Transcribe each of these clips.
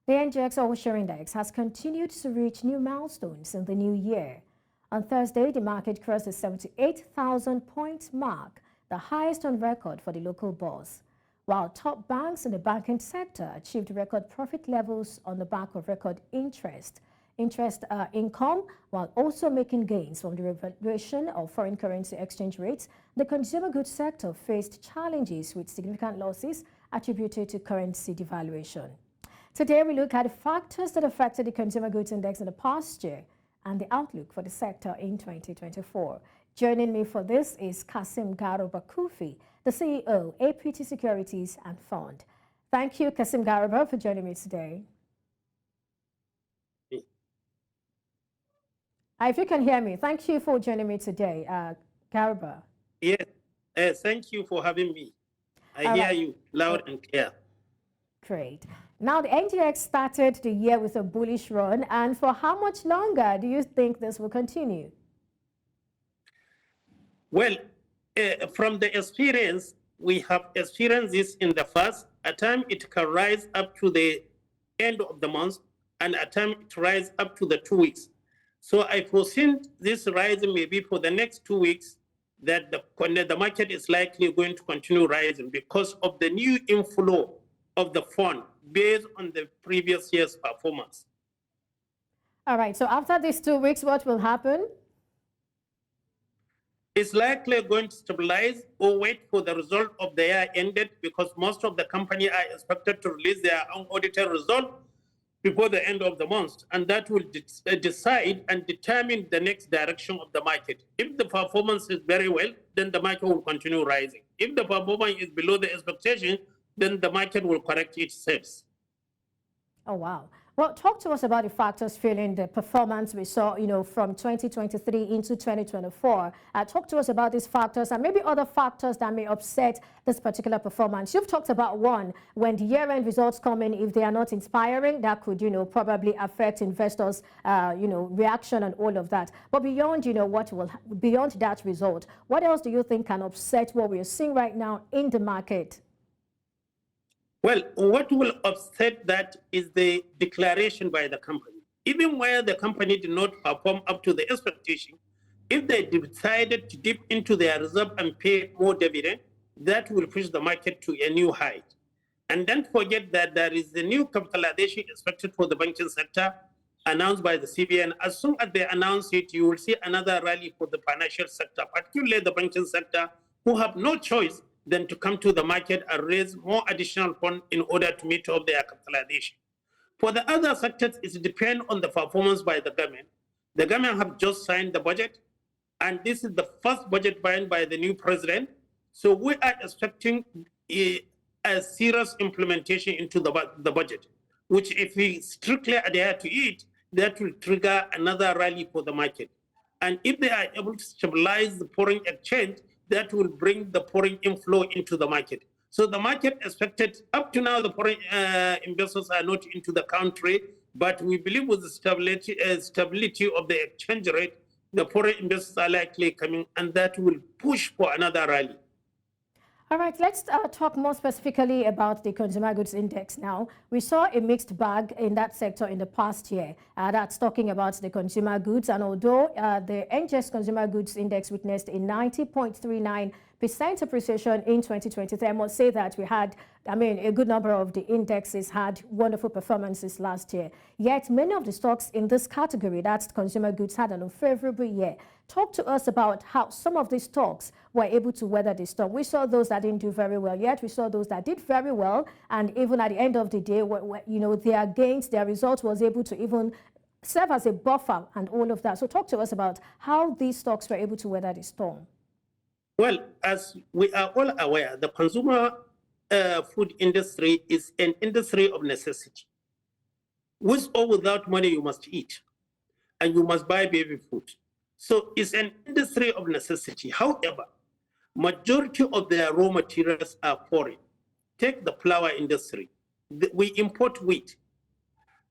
The NGX All-Share Index has continued to reach new milestones in the new year. On Thursday, the market crossed the 78,000-point mark, the highest on record for the local bourse, while top banks in the banking sector achieved record profit levels on the back of record interest income, while also making gains from the revaluation of foreign currency exchange rates. The consumer goods sector faced challenges with significant losses attributed to currency devaluation. Today, we look at the factors that affected the consumer goods index in the past year and the outlook for the sector in 2024. Joining me for this is Kasim Garuba Kufi, the CEO, APT Securities and Fund. Thank you, Kasim Garuba, for joining me today. If you can hear me, thank you for joining me today, Garuba. Yes, thank you for having me. I hear you loud and clear. Great. Now, the NGX started the year with a bullish run, and for how much longer do you think this will continue? Well, from the experience, we have experienced this in the past. At times, it can rise up to the end of the month, and at times, it rises up to the 2 weeks. So I foresee this rising maybe for the next 2 weeks, that the market is likely going to continue rising because of the new inflow of the fund based on the previous year's performance. All right, so after these 2 weeks, what will happen? It's likely going to stabilize or wait for the result of the year ended, because most of the company are expected to release their unaudited result before the end of the month, and that will decide and determine the next direction of the market. If the performance is very well, then the market will continue rising. If the performance is below the expectation, then the market will correct itself. Oh, wow. Well, talk to us about the factors fueling the performance we saw, from 2023 into 2024. Talk to us about these factors and maybe other factors that may upset this particular performance. You've talked about one, when the year-end results come in, if they are not inspiring, that could, probably affect investors, reaction and all of that. But beyond, beyond that result, what else do you think can upset what we are seeing right now in the market? Well, what will upset that is the declaration by the company. Even where the company did not perform up to the expectation, if they decided to dip into their reserve and pay more dividend, that will push the market to a new height. And don't forget that there is a new capitalization expected for the banking sector announced by the CBN. As soon as they announce it, you will see another rally for the financial sector, particularly the banking sector, who have no choice than to come to the market and raise more additional funds in order to meet up their capitalization. For the other sectors, it depends on the performance by the government. The government have just signed the budget, and this is the first budget signed by the new president. So we are expecting a serious implementation into the budget, which if we strictly adhere to it, that will trigger another rally for the market. And if they are able to stabilize the foreign exchange, that will bring the foreign inflow into the market. So the market expected, up to now, the foreign investors are not into the country, but we believe with the stability of the exchange rate, the foreign investors are likely coming, and that will push for another rally. All right, let's talk more specifically about the consumer goods index now. We saw a mixed bag in that sector in the past year. That's talking about the consumer goods. And although the NGX consumer goods index witnessed a 90.39% appreciation in 2023, I must say that we had, a good number of the indexes had wonderful performances last year. Yet many of the stocks in this category, that's consumer goods, had an unfavorable year. Talk to us about how some of these stocks were able to weather the storm. We saw those that didn't do very well, yet we saw those that did very well. And even at the end of the day, their gains, their results was able to even serve as a buffer and all of that. So talk to us about how these stocks were able to weather the storm. Well, as we are all aware, the consumer food industry is an industry of necessity. With or without money, you must eat, and you must buy baby food. So it's an industry of necessity. However, majority of their raw materials are foreign. Take the flour industry. We import wheat.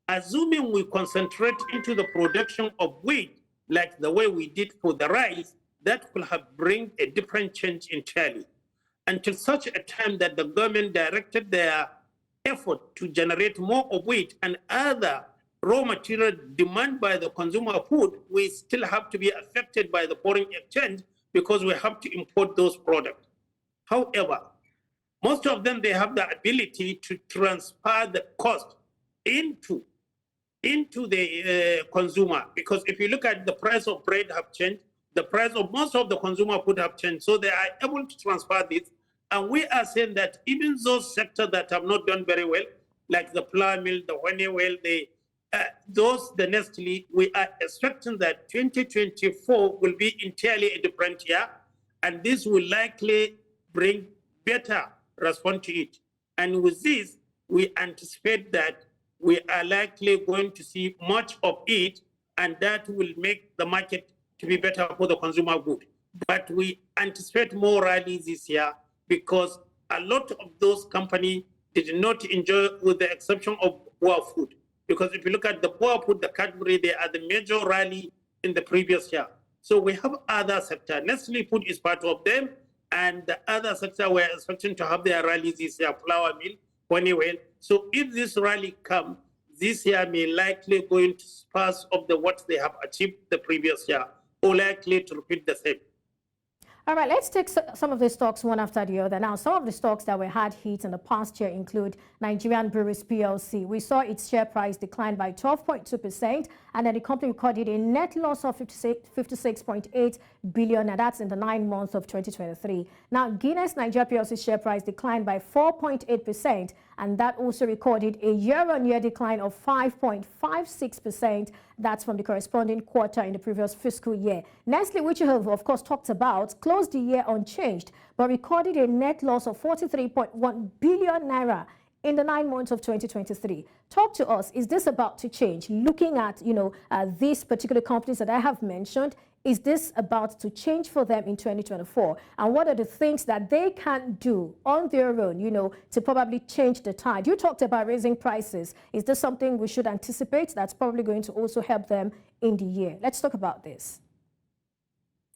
Assuming we concentrate into the production of wheat, like the way we did for the rice, that will have bring a different change entirely. Until such a time that the government directed their effort to generate more of wheat and other raw material demand by the consumer food, we still have to be affected by the foreign exchange because we have to import those products. However, most of them, they have the ability to transfer the cost into the consumer, because if you look at the price of bread have changed, the price of most of the consumer food have changed, so they are able to transfer this. And we are saying that even those sectors that have not done very well, like the flour mill, the Honeywell, the Nestle, we are expecting that 2024 will be entirely a different year, and this will likely bring better response to it. And with this, we anticipate that we are likely going to see much of it, and that will make the market to be better for the consumer good. But we anticipate more rallies this year because a lot of those companies did not enjoy, with the exception of Boer Food. Because if you look at the Boer Food, the category, they are the major rally in the previous year. So we have other sector. Nestle Food is part of them, and the other sector we're expecting to have their rallies this year, flour mill, Honeywell. So if this rally comes, this year may likely going to surpass of the what they have achieved the previous year, or likely to repeat the same. All right, let's take some of the stocks one after the other. Now, some of the stocks that were hard hit in the past year include Nigerian Breweries PLC. We saw its share price decline by 12.2%, and then the company recorded a net loss of 56.8 billion, and that's in the 9 months of 2023. Now, Guinness Nigeria PLC share price declined by 4.8%, and that also recorded a year-on-year decline of 5.56%. That's from the corresponding quarter in the previous fiscal year. Nestle, which you have, of course, talked about, closed the year unchanged, but recorded a net loss of 43.1 billion naira in the 9 months of 2023. Talk to us. Is this about to change? Looking at, these particular companies that I have mentioned, is this about to change for them in 2024? And what are the things that they can do on their own, to probably change the tide? You talked about raising prices. Is this something we should anticipate that's probably going to also help them in the year? Let's talk about this.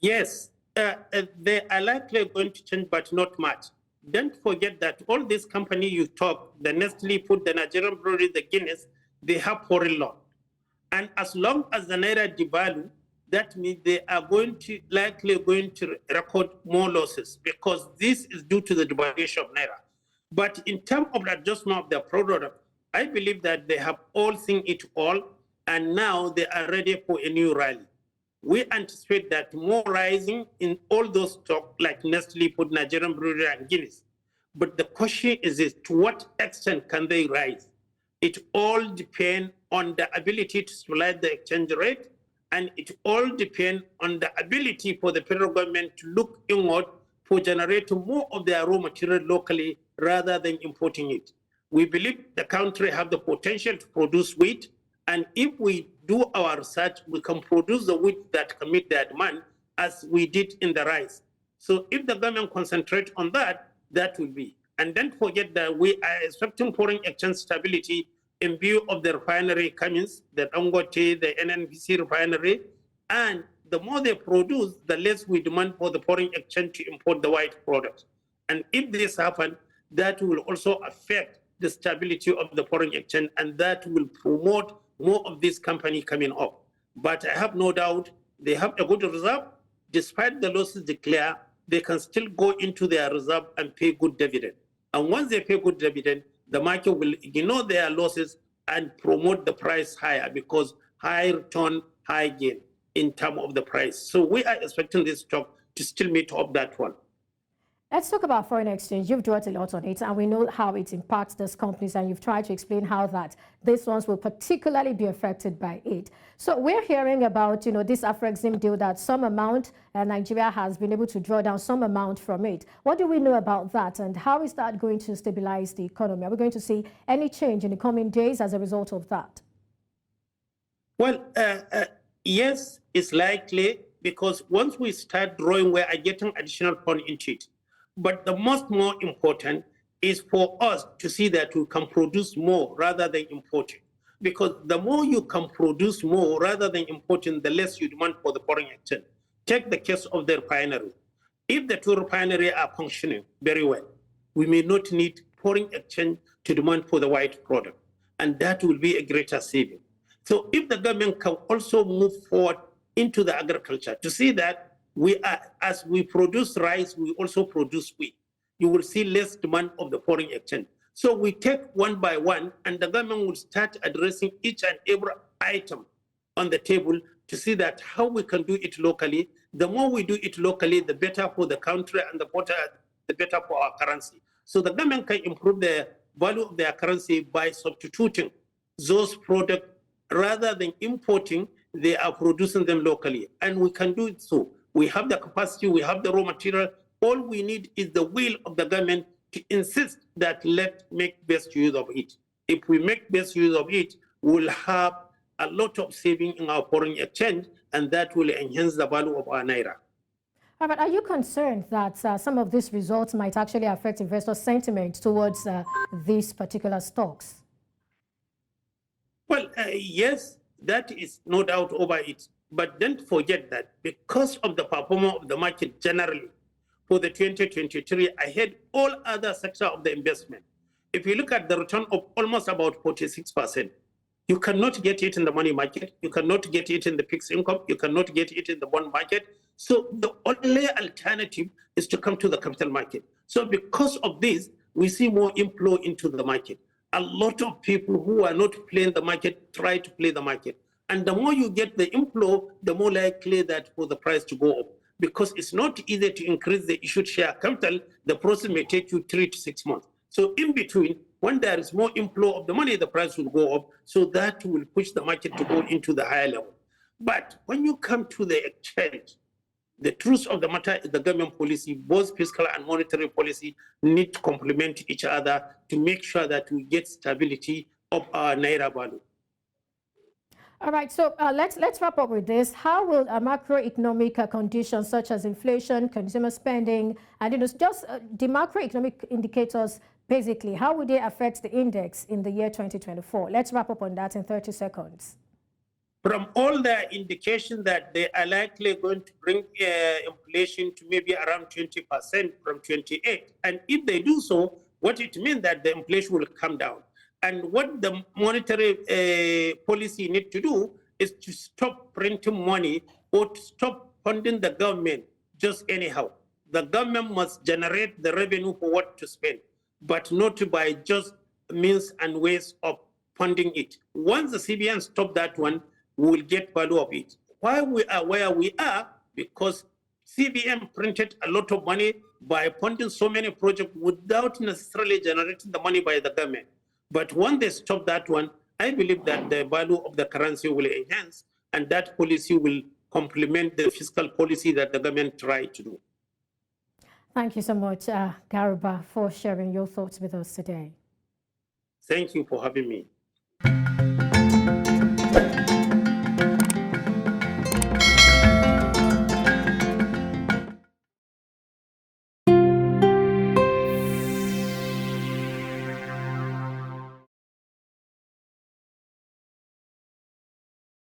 Yes, they are likely going to change, but not much. Don't forget that all these companies you talk, the Nestle Food, the Nigerian Breweries, the Guinness, they have foreign loan. And as long as the Naira devalue, that means they are likely going to record more losses, because this is due to the devaluation of Naira. But in terms of the adjustment of their product, I believe that they have all seen it all, and now they are ready for a new rally. We anticipate that more rising in all those stocks like Nestle Food, Nigerian Brewery, and Guinness. But the question is to what extent can they rise? It all depends on the ability to stabilize the exchange rate, and it all depends on the ability for the federal government to look inward for generating more of their raw material locally rather than importing it. We believe the country have the potential to produce wheat, and if we do our research, we can produce the wheat that can meet their demand, as we did in the rice. So if the government concentrates on that, that will be. And don't forget that we are expecting foreign exchange stability in view of the refinery Cummins, the Dangote, the NNPC refinery, and the more they produce, the less we demand for the foreign exchange to import the white products. And if this happens, that will also affect the stability of the foreign exchange, and that will promote more of this company coming up. But I have no doubt they have a good reserve. Despite the losses declared, they can still go into their reserve and pay good dividend. And once they pay good dividend, the market will ignore their losses and promote the price higher, because high return, high gain in terms of the price. So we are expecting this stock to still meet up that one. Let's talk about foreign exchange. You've dwelt a lot on it, and we know how it impacts these companies, and you've tried to explain how that these ones will particularly be affected by it. So we're hearing about, this Afrexim deal, that some amount Nigeria has been able to draw down some amount from it. What do we know about that, and how is that going to stabilize the economy? Are we going to see any change in the coming days as a result of that? Well, yes, it's likely, because once we start drawing, we are getting additional fund into it. But the more important is for us to see that we can produce more rather than importing. Because the more you can produce more rather than importing, the less you demand for the foreign exchange. Take the case of the refinery. If the two refineries are functioning very well, we may not need foreign exchange to demand for the white product. And that will be a greater saving. So if the government can also move forward into the agriculture to see that as we produce rice, we also produce wheat, you will see less demand of the foreign exchange. So we take one by one, and the government will start addressing each and every item on the table to see that how we can do it locally. The more we do it locally, the better for the country and the better for our currency. So the government can improve the value of their currency by substituting those products rather than importing. They are producing them locally, and we can do it so. We have the capacity, we have the raw material. All we need is the will of the government to insist that let's make best use of it. If we make best use of it, we'll have a lot of saving in our foreign exchange, and that will enhance the value of our naira. But are you concerned that some of these results might actually affect investor sentiment towards these particular stocks? Well, yes, that is no doubt over it. But don't forget that because of the performance of the market generally for the 2023, ahead all other sectors of the investment, if you look at the return of almost about 46%, you cannot get it in the money market. You cannot get it in the fixed income. You cannot get it in the bond market. So the only alternative is to come to the capital market. So because of this, we see more inflow into the market. A lot of people who are not playing the market try to play the market. And the more you get the inflow, the more likely that for the price to go up. Because it's not easy to increase the issued share capital. The process may take you 3 to 6 months. So in between, when there is more inflow of the money, the price will go up. So that will push the market to go into the higher level. But when you come to the exchange, the truth of the matter is the government policy, both fiscal and monetary policy, need to complement each other to make sure that we get stability of our naira value. All right, so let's wrap up with this. How will macroeconomic conditions such as inflation, consumer spending, and just the macroeconomic indicators, basically, how will they affect the index in the year 2024? Let's wrap up on that in 30 seconds. From all the indications that they are likely going to bring inflation to maybe around 20% from 28. And if they do so, what it means that the inflation will come down. And what the monetary policy need to do is to stop printing money or to stop funding the government just anyhow. The government must generate the revenue for what to spend, but not by just means and ways of funding it. Once the CBN stop that one, we will get value of it. Why we are where we are? Because CBN printed a lot of money by funding so many projects without necessarily generating the money by the government. But once they stop that one, I believe that the value of the currency will enhance, and that policy will complement the fiscal policy that the government tried to do. Thank you so much, Garba, for sharing your thoughts with us today. Thank you for having me.